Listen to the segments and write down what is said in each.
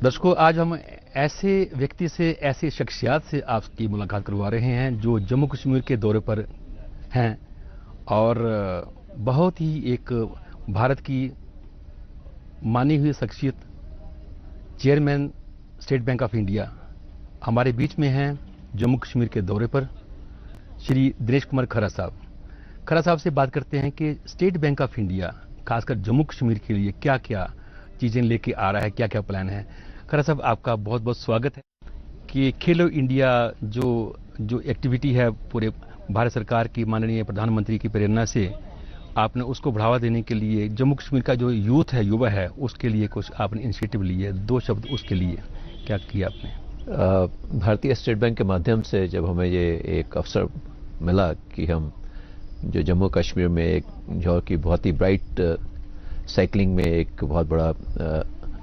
दर्शकों, आज हम ऐसे व्यक्ति से, ऐसी शख्सियत से आपकी मुलाकात करवा रहे हैं जो जम्मू कश्मीर के दौरे पर हैं और बहुत ही एक भारत की मानी हुई शख्सियत, chairman state bank of India हमारे बीच में हैं जम्मू कश्मीर के दौरे पर। श्री दिनेश कुमार खरा साहब से बात करते हैं कि स्टेट बैंक ऑफ इंडिया खासकर जम्मू कश्मीर के लिए क्या क्या चीजें लेके आ रहा है, क्या क्या प्लान है। खरा साहब, आपका बहुत बहुत स्वागत है कि खेलो इंडिया जो एक्टिविटी है पूरे भारत सरकार की माननीय प्रधानमंत्री की प्रेरणा से आपने उसको बढ़ावा देने के लिए जम्मू कश्मीर का जो यूथ है, युवा है, उसके लिए कुछ आपने इनिशिएटिव लिए। दो शब्द उसके लिए क्या किया आपने? भारतीय स्टेट बैंक के माध्यम से जब हमें ये एक अवसर मिला कि हम जो जम्मू कश्मीर में एक जो कि बहुत ही ब्राइट साइकिलिंग में एक बहुत बड़ा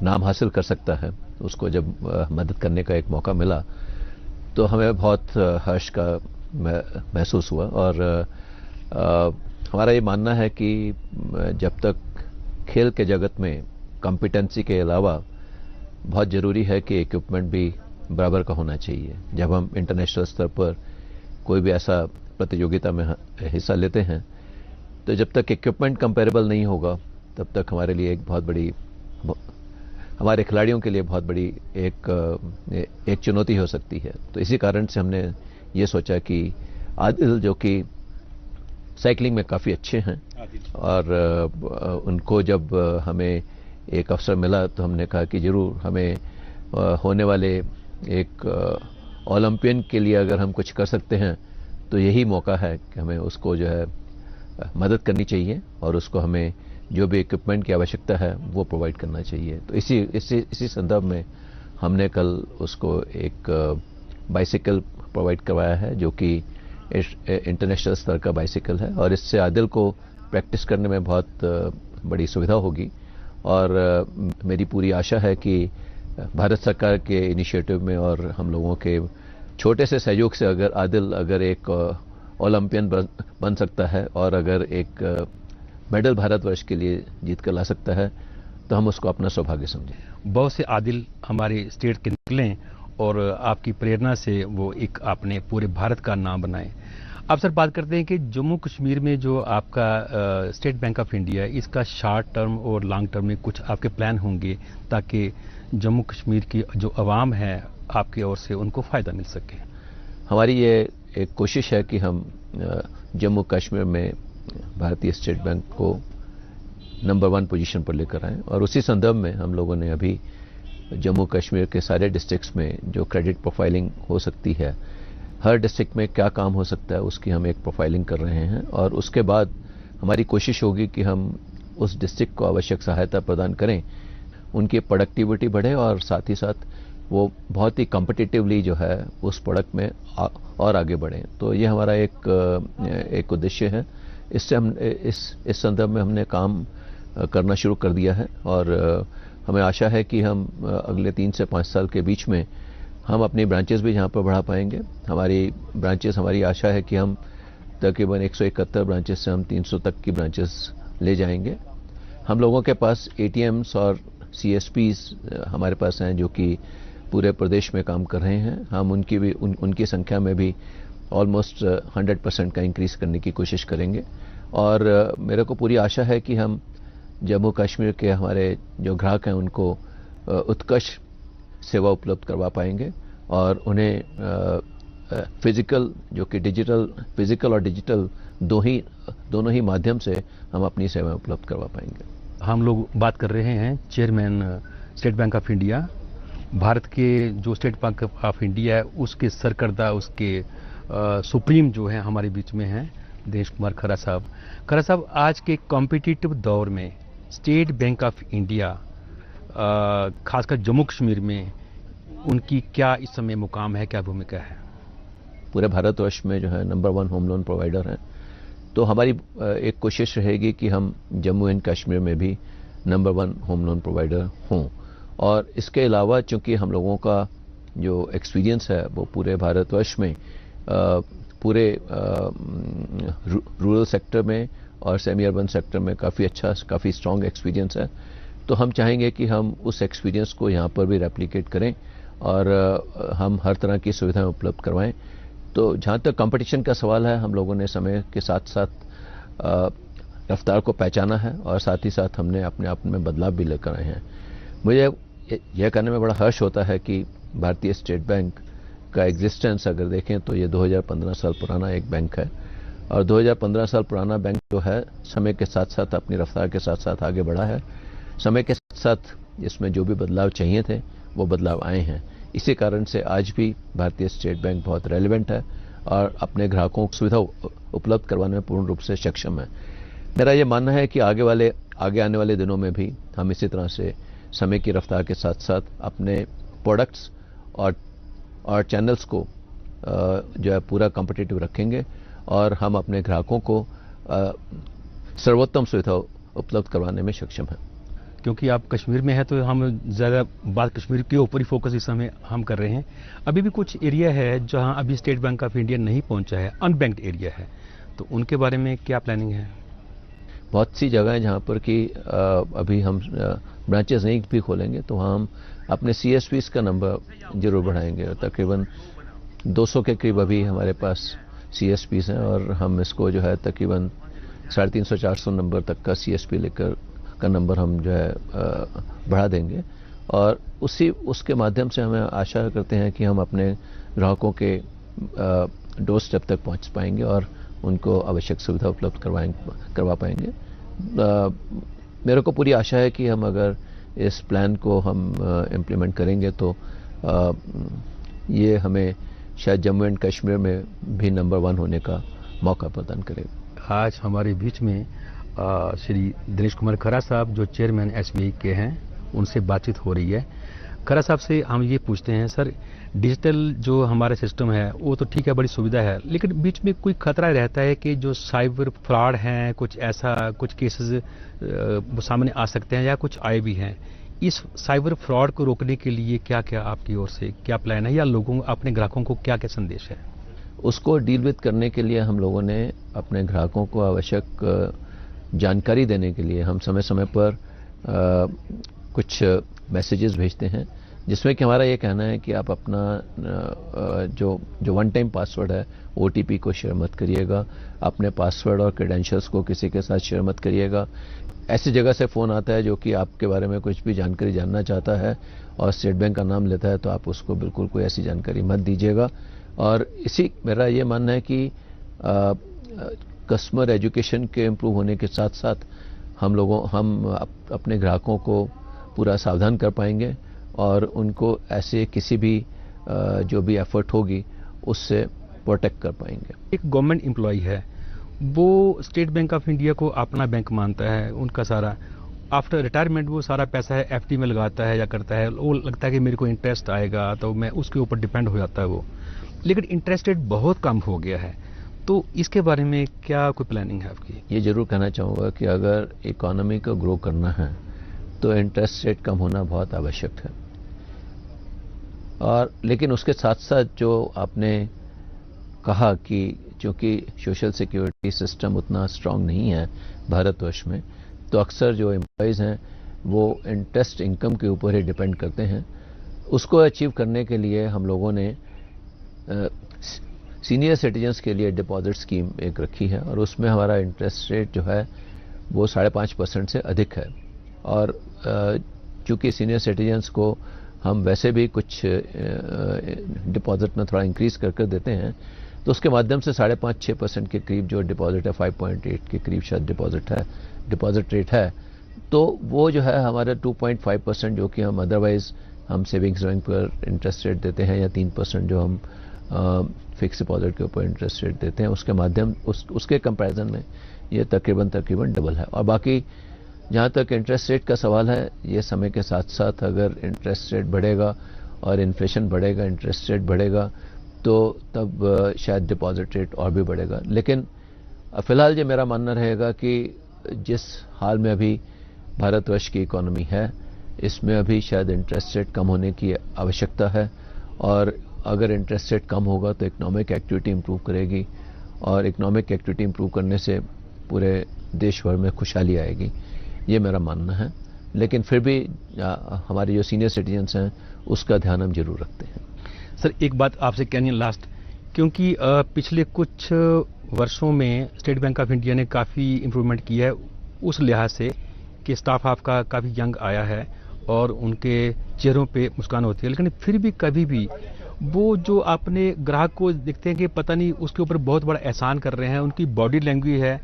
नाम हासिल कर सकता है, उसको जब मदद करने का एक मौका मिला तो हमें बहुत हर्ष का महसूस हुआ। और हमारा ये मानना है कि जब तक खेल के जगत में कॉम्पिटेंसी के अलावा बहुत ज़रूरी है कि इक्विपमेंट भी बराबर का होना चाहिए। जब हम इंटरनेशनल स्तर पर कोई भी ऐसा प्रतियोगिता में हिस्सा लेते हैं तो जब तक इक्विपमेंट कंपेरेबल नहीं होगा तब तक हमारे लिए एक बहुत बड़ी, हमारे खिलाड़ियों के लिए बहुत बड़ी एक चुनौती हो सकती है। तो इसी कारण से हमने ये सोचा कि आदिल, जो कि साइकिलिंग में काफ़ी अच्छे हैं और उनको जब हमें एक अवसर मिला तो हमने कहा कि ज़रूर हमें होने वाले एक ओलंपियन के लिए अगर हम कुछ कर सकते हैं तो यही मौका है कि हमें उसको जो है मदद करनी चाहिए और उसको हमें जो भी इक्विपमेंट की आवश्यकता है वो प्रोवाइड करना चाहिए। तो इसी संदर्भ में हमने कल उसको एक बाइसिकल प्रोवाइड करवाया है जो कि इंटरनेशनल स्तर का बाइसिकल है और इससे आदिल को प्रैक्टिस करने में बहुत बड़ी सुविधा होगी। और मेरी पूरी आशा है कि भारत सरकार के इनिशिएटिव में और हम लोगों के छोटे से सहयोग से अगर आदिल एक ओलंपियन बन सकता है और अगर एक मेडल भारतवर्ष के लिए जीत कर ला सकता है तो हम उसको अपना सौभाग्य समझें। बहुत से आदिल हमारे स्टेट के निकलें और आपकी प्रेरणा से वो एक आपने पूरे भारत का नाम बनाए। आप सर बात करते हैं कि जम्मू कश्मीर में जो आपका स्टेट बैंक ऑफ इंडिया, इसका शॉर्ट टर्म और लॉन्ग टर्म में कुछ आपके प्लान होंगे ताकि जम्मू कश्मीर की जो आवाम है आपकी ओर से उनको फ़ायदा मिल सके। हमारी ये एक कोशिश है कि हम जम्मू कश्मीर में भारतीय स्टेट बैंक को नंबर 1 पोजीशन पर लेकर आएं और उसी संदर्भ में हम लोगों ने अभी जम्मू कश्मीर के सारे डिस्ट्रिक्ट्स में जो क्रेडिट प्रोफाइलिंग हो सकती है, हर डिस्ट्रिक्ट में क्या काम हो सकता है उसकी हम एक प्रोफाइलिंग कर रहे हैं और उसके बाद हमारी कोशिश होगी कि हम उस डिस्ट्रिक्ट को आवश्यक सहायता प्रदान करें, उनकी प्रोडक्टिविटी बढ़े और साथ ही साथ वो बहुत ही कॉम्पिटिटिवली जो है उस प्रोडक्ट में और आगे बढ़ें। तो ये हमारा एक उद्देश्य है। इससे हम इस संदर्भ में हमने काम करना शुरू कर दिया है और हमें आशा है कि हम अगले 3 से 5 साल के बीच में हम अपनी ब्रांचेस भी यहाँ पर बढ़ा पाएंगे। हमारी आशा है कि हम तकरीबन 171 ब्रांचेस से हम 300 तक की ब्रांचेस ले जाएंगे। हम लोगों के पास ATMs और CSPs हमारे पास हैं जो कि पूरे प्रदेश में काम कर रहे हैं। हम उनकी संख्या में भी ऑलमोस्ट 100% का इंक्रीज करने की कोशिश करेंगे और मेरे को पूरी आशा है कि हम जम्मू कश्मीर के हमारे जो ग्राहक हैं उनको उत्कृष्ट सेवा उपलब्ध करवा पाएंगे और उन्हें फिजिकल जो कि फिजिकल और डिजिटल दोनों ही माध्यम से हम अपनी सेवाएं उपलब्ध करवा पाएंगे। हम लोग बात कर रहे हैं chairman state bank of India, Bharat के जो स्टेट बैंक ऑफ इंडिया है उसके सरकर्दा, उसके सुप्रीम जो है हमारे बीच में हैं दिनेश कुमार खरा साहब। खरा साहब, आज के कॉम्पिटिटिव दौर में स्टेट बैंक ऑफ इंडिया खासकर जम्मू कश्मीर में उनकी क्या इस समय मुकाम है, क्या भूमिका है? पूरे भारतवर्ष में जो है नंबर 1 होम लोन प्रोवाइडर हैं, तो हमारी एक कोशिश रहेगी कि हम जम्मू एंड कश्मीर में भी नंबर 1 होम लोन प्रोवाइडर हों। और इसके अलावा चूंकि हम लोगों का जो एक्सपीरियंस है वो पूरे भारतवर्ष में पूरे रूरल सेक्टर में और सेमी अर्बन सेक्टर में काफ़ी स्ट्रॉन्ग एक्सपीरियंस है, तो हम चाहेंगे कि हम उस एक्सपीरियंस को यहाँ पर भी रेप्लिकेट करें और हम हर तरह की सुविधाएं उपलब्ध करवाएं। तो जहाँ तक कंपटीशन का सवाल है, हम लोगों ने समय के साथ साथ रफ्तार को पहचाना है और साथ ही साथ हमने अपने आप में बदलाव भी लेकर आए हैं। मुझे यह कहने में बड़ा हर्ष होता है कि भारतीय स्टेट बैंक का एग्जिस्टेंस अगर देखें तो ये 2015 साल पुराना एक बैंक है और 2015 साल पुराना बैंक जो है समय के साथ साथ अपनी रफ्तार के साथ साथ आगे बढ़ा है। समय के साथ साथ इसमें जो भी बदलाव चाहिए थे वो बदलाव आए हैं। इसी कारण से आज भी भारतीय स्टेट बैंक बहुत रेलेवेंट है और अपने ग्राहकों को सुविधा उपलब्ध करवाने में पूर्ण रूप से सक्षम है। मेरा ये मानना है कि आगे आने वाले दिनों में भी हम इसी तरह से समय की रफ्तार के साथ साथ अपने प्रोडक्ट्स और चैनल्स को जो है पूरा कॉम्पिटिटिव रखेंगे और हम अपने ग्राहकों को सर्वोत्तम सुविधा उपलब्ध करवाने में सक्षम हैं। क्योंकि आप कश्मीर में हैं तो हम ज़्यादा बात कश्मीर के ऊपर ही फोकस इस समय हम कर रहे हैं। अभी भी कुछ एरिया है जहां अभी स्टेट बैंक ऑफ इंडिया नहीं पहुंचा है, अनबैंक्ड एरिया है, तो उनके बारे में क्या प्लानिंग है? बहुत सी जगह हैं जहाँ पर कि अभी हम ब्रांचेस नहीं भी खोलेंगे तो हम अपने CSPs का नंबर जरूर बढ़ाएंगे। तकरीबन 200 के करीब अभी हमारे पास CSPs हैं और हम इसको जो है तकरीबन 350-400 नंबर तक का CSP लेकर का नंबर हम जो है बढ़ा देंगे और उसके माध्यम से हमें आशा करते हैं कि हम अपने ग्राहकों के डोर स्टेप तक पहुंच पाएंगे और उनको आवश्यक सुविधा उपलब्ध करवा पाएंगे। मेरे को पूरी आशा है कि हम अगर इस प्लान को हम इम्प्लीमेंट करेंगे तो ये हमें शायद जम्मू एंड कश्मीर में भी नंबर 1 होने का मौका प्रदान करेगा। आज हमारे बीच में श्री दिनेश कुमार खरा साहब जो चेयरमैन SBI के हैं, उनसे बातचीत हो रही है। खरा साहब से हम ये पूछते हैं, सर डिजिटल जो हमारा सिस्टम है वो तो ठीक है, बड़ी सुविधा है, लेकिन बीच में कोई खतरा रहता है कि जो साइबर फ्रॉड हैं, कुछ केसेस सामने आ सकते हैं या कुछ आए भी हैं। इस साइबर फ्रॉड को रोकने के लिए क्या क्या आपकी ओर से क्या प्लान है या लोगों अपने ग्राहकों को क्या क्या संदेश है? उसको डील विद करने के लिए हम लोगों ने अपने ग्राहकों को आवश्यक जानकारी देने के लिए हम समय समय पर कुछ मैसेजेस भेजते हैं जिसमें कि हमारा ये कहना है कि आप अपना जो वन टाइम पासवर्ड है OTP को शेयर मत करिएगा, अपने पासवर्ड और क्रेडेंशियल्स को किसी के साथ शेयर मत करिएगा। ऐसी जगह से फ़ोन आता है जो कि आपके बारे में कुछ भी जानकारी जानना चाहता है और स्टेट बैंक का नाम लेता है तो आप उसको बिल्कुल कोई ऐसी जानकारी मत दीजिएगा। और मेरा ये मानना है कि कस्टमर एजुकेशन के इम्प्रूव होने के साथ साथ हम अपने ग्राहकों को पूरा सावधान कर पाएंगे और उनको ऐसे किसी भी जो भी एफर्ट होगी उससे प्रोटेक्ट कर पाएंगे। एक गवर्नमेंट एम्प्लॉय है, वो स्टेट बैंक ऑफ इंडिया को अपना बैंक मानता है, उनका सारा आफ्टर रिटायरमेंट वो सारा पैसा है FD में लगाता है या करता है, वो लगता है कि मेरे को इंटरेस्ट आएगा तो मैं उसके ऊपर डिपेंड हो जाता है वो, लेकिन इंटरेस्ट रेट बहुत कम हो गया है। तो इसके बारे में क्या कोई प्लानिंग है आपकी? ये जरूर कहना चाहूँगा कि अगर इकोनॉमी को ग्रो करना है तो इंटरेस्ट रेट कम होना बहुत आवश्यक है। और लेकिन उसके साथ साथ जो आपने कहा कि चूँकि सोशल सिक्योरिटी सिस्टम उतना स्ट्रांग नहीं है भारतवर्ष में, तो अक्सर जो एम्प्लॉयज़ हैं वो इंटरेस्ट इनकम के ऊपर ही डिपेंड करते हैं। उसको अचीव करने के लिए हम लोगों ने सीनियर सिटीजन्स के लिए डिपॉजिट स्कीम एक रखी है और उसमें हमारा इंटरेस्ट रेट जो है वो 5.5% से अधिक है। और चूँकि सीनियर सिटीजन्स को हम वैसे भी कुछ डिपॉजिट में थोड़ा इंक्रीज कर देते हैं, तो उसके माध्यम से 5.5-6% के करीब जो डिपॉजिट है, 5.8 के करीब शायद डिपॉजिट रेट है, तो वो जो है हमारे 2.5% जो कि हम अदरवाइज हम सेविंग्स बैंक पर इंटरेस्ट रेट देते हैं या 3% जो हम फिक्स डिपॉजिट के ऊपर इंटरेस्ट रेट देते हैं, उसके कंपैरिजन में ये तकरीबन डबल है। और बाकी जहाँ तक इंटरेस्ट रेट का सवाल है, ये समय के साथ साथ अगर इंटरेस्ट रेट बढ़ेगा और इन्फ्लेशन बढ़ेगा, इंटरेस्ट रेट बढ़ेगा, तो तब शायद डिपॉजिट रेट और भी बढ़ेगा। लेकिन फ़िलहाल ये मेरा मानना रहेगा कि जिस हाल में अभी भारतवर्ष की इकोनॉमी है, इसमें अभी शायद इंटरेस्ट रेट कम होने की आवश्यकता है और अगर इंटरेस्ट रेट कम होगा तो इकोनॉमिक एक्टिविटी इंप्रूव करेगी और इकोनॉमिक एक्टिविटी इंप्रूव करने से पूरे देश भर में खुशहाली आएगी, ये मेरा मानना है। लेकिन फिर भी हमारे जो सीनियर सिटीजन्स हैं उसका ध्यान हम जरूर रखते हैं। सर एक बात आपसे कहनी है लास्ट, क्योंकि पिछले कुछ वर्षों में स्टेट बैंक ऑफ इंडिया ने काफ़ी इम्प्रूवमेंट किया है उस लिहाज से कि स्टाफ आपका काफ़ी यंग आया है और उनके चेहरों पे मुस्कान होती है, लेकिन फिर भी कभी भी वो जो अपने ग्राहक को देखते हैं कि पता नहीं उसके ऊपर बहुत बड़ा एहसान कर रहे हैं, उनकी बॉडी लैंग्वेज है।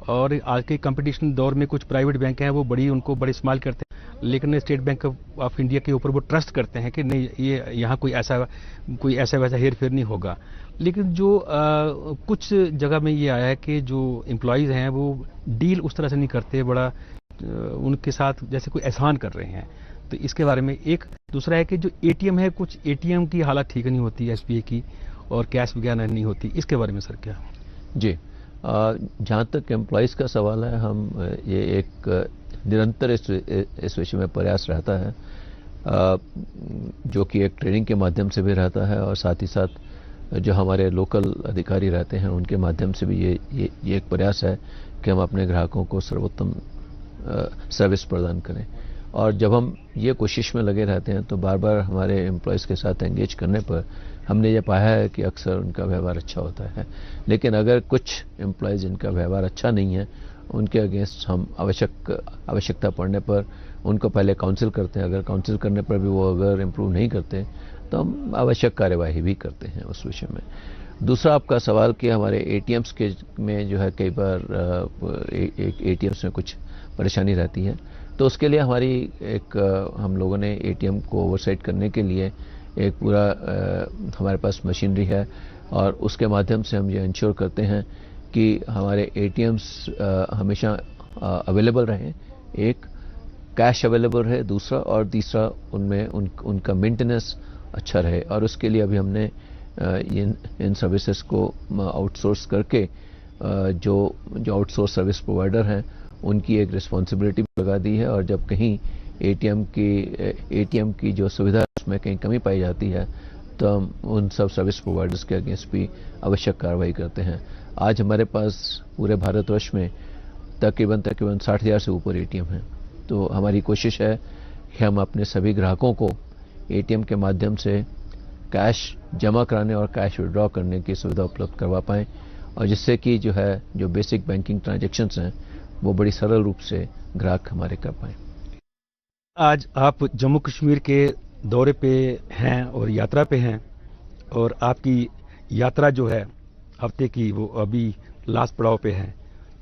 और आज के कंपटीशन दौर में कुछ प्राइवेट बैंक हैं वो उनको बड़े इस्तेमाल करते हैं, लेकिन स्टेट बैंक ऑफ इंडिया के ऊपर वो ट्रस्ट करते हैं कि नहीं ये यहाँ कोई ऐसा वैसा हेर फेर नहीं होगा। लेकिन जो कुछ जगह में ये आया है कि जो एम्प्लॉयज़ हैं वो डील उस तरह से नहीं करते, बड़ा उनके साथ जैसे कोई एहसान कर रहे हैं। तो इसके बारे में एक दूसरा है कि जो एटीएम है, कुछ एटीएम की हालत ठीक नहीं होती है एसबीआई की, और कैश वगैरह नहीं होती, इसके बारे में सर क्या? जी, जहाँ तक एम्प्लॉयज़ का सवाल है, हम ये एक निरंतर इस विषय में प्रयास रहता है, जो कि एक ट्रेनिंग के माध्यम से भी रहता है और साथ ही साथ जो हमारे लोकल अधिकारी रहते हैं उनके माध्यम से भी ये एक प्रयास है कि हम अपने ग्राहकों को सर्वोत्तम सर्विस प्रदान करें। और जब हम ये कोशिश में लगे रहते हैं तो बार बार हमारे एम्प्लॉयज़ के साथ एंगेज करने पर हमने ये पाया है कि अक्सर उनका व्यवहार अच्छा होता है। लेकिन अगर कुछ एम्प्लॉयज़ जिनका व्यवहार अच्छा नहीं है उनके अगेंस्ट हम आवश्यकता पड़ने पर उनको पहले काउंसिल करते हैं। अगर काउंसिल करने पर भी वो अगर इम्प्रूव नहीं करते तो हम आवश्यक कार्यवाही भी करते हैं उस विषय में। दूसरा आपका सवाल कि हमारे एटीएम्स के में जो है कई बार एटीएम्स में कुछ परेशानी रहती है, तो उसके लिए हम लोगों ने एटीएम को ओवरसाइट करने के लिए एक पूरा हमारे पास मशीनरी है और उसके माध्यम से हम ये इंश्योर करते हैं कि हमारे एटीएम्स हमेशा अवेलेबल रहें। एक कैश अवेलेबल है, दूसरा और तीसरा उनमें उनका मेंटेनेंस अच्छा रहे। और उसके लिए अभी हमने इन सर्विसेज को आउटसोर्स करके जो आउटसोर्स सर्विस प्रोवाइडर हैं उनकी एक रिस्पॉन्सिबिलिटी लगा दी है। और जब कहीं एटीएम की जो सुविधा है उसमें कहीं कमी पाई जाती है तो हम उन सब सर्विस प्रोवाइडर्स के अगेंस्ट भी आवश्यक कार्रवाई करते हैं। आज हमारे पास पूरे भारतवर्ष में तकरीबन 60,000 से ऊपर एटीएम हैं। तो हमारी कोशिश है कि हम अपने सभी ग्राहकों को एटीएम के माध्यम से कैश जमा कराने और कैश विड्रॉ करने की सुविधा उपलब्ध करवा पाएँ, और जिससे कि जो बेसिक बैंकिंग ट्रांजैक्शंस हैं वो बड़ी सरल रूप से ग्राहक हमारे कर पाएँ। आज आप जम्मू कश्मीर के दौरे पे हैं और यात्रा पे हैं, और आपकी यात्रा जो है हफ्ते की वो अभी लास्ट पड़ाव पे है।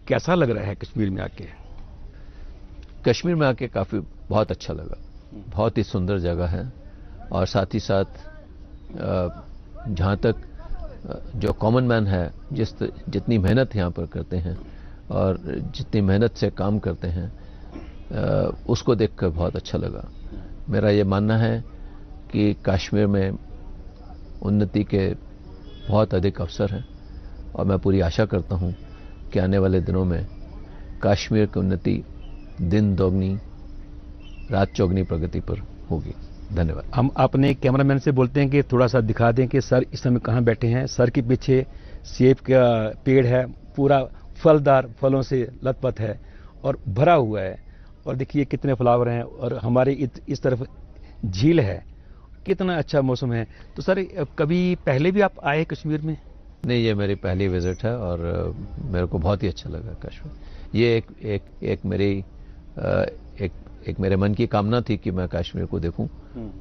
कैसा लग रहा है कश्मीर में आके? कश्मीर में आके बहुत अच्छा लगा। बहुत ही सुंदर जगह है और साथ ही साथ जहाँ तक जो कॉमन मैन है जितनी मेहनत यहाँ पर करते हैं और जितनी मेहनत से काम करते हैं उसको देखकर बहुत अच्छा लगा। मेरा ये मानना है कि कश्मीर में उन्नति के बहुत अधिक अवसर हैं और मैं पूरी आशा करता हूँ कि आने वाले दिनों में कश्मीर की उन्नति दिन दोगुनी रात चौगुनी प्रगति पर होगी। धन्यवाद। हम अपने कैमरामैन से बोलते हैं कि थोड़ा सा दिखा दें कि सर इस समय कहाँ बैठे हैं। सर के पीछे सेब का पेड़ है, पूरा फलदार फलों से लथपथ है और भरा हुआ है, और देखिए कितने फ्लावर हैं, और हमारे इस तरफ झील है। कितना अच्छा मौसम है। तो सर कभी पहले भी आप आए कश्मीर में? नहीं, ये मेरी पहली विजिट है और मेरे को बहुत ही अच्छा लगा कश्मीर। ये एक मेरे मन की कामना थी कि मैं कश्मीर को देखूं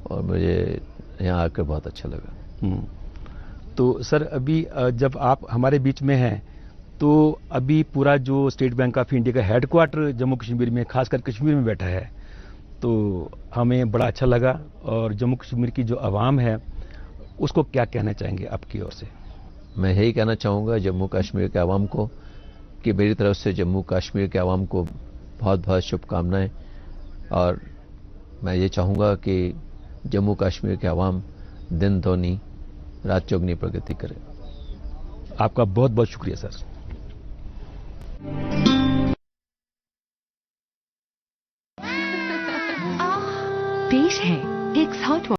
और मुझे यहाँ आकर बहुत अच्छा लगा। तो सर अभी जब आप हमारे बीच में हैं तो अभी पूरा जो स्टेट बैंक ऑफ इंडिया का हेडक्वार्टर जम्मू कश्मीर में, खासकर कश्मीर में बैठा है, तो हमें बड़ा अच्छा लगा। और जम्मू कश्मीर की जो आवाम है उसको क्या कहना चाहेंगे आपकी ओर से? मैं यही कहना चाहूँगा जम्मू कश्मीर के आवाम को कि मेरी तरफ से जम्मू कश्मीर के आवाम को बहुत बहुत शुभकामनाएं, और मैं ये चाहूँगा कि जम्मू कश्मीर के आवाम दिन दोगुनी रात चौगुनी प्रगति करे। आपका बहुत बहुत शुक्रिया सर। पेश है एक साउथ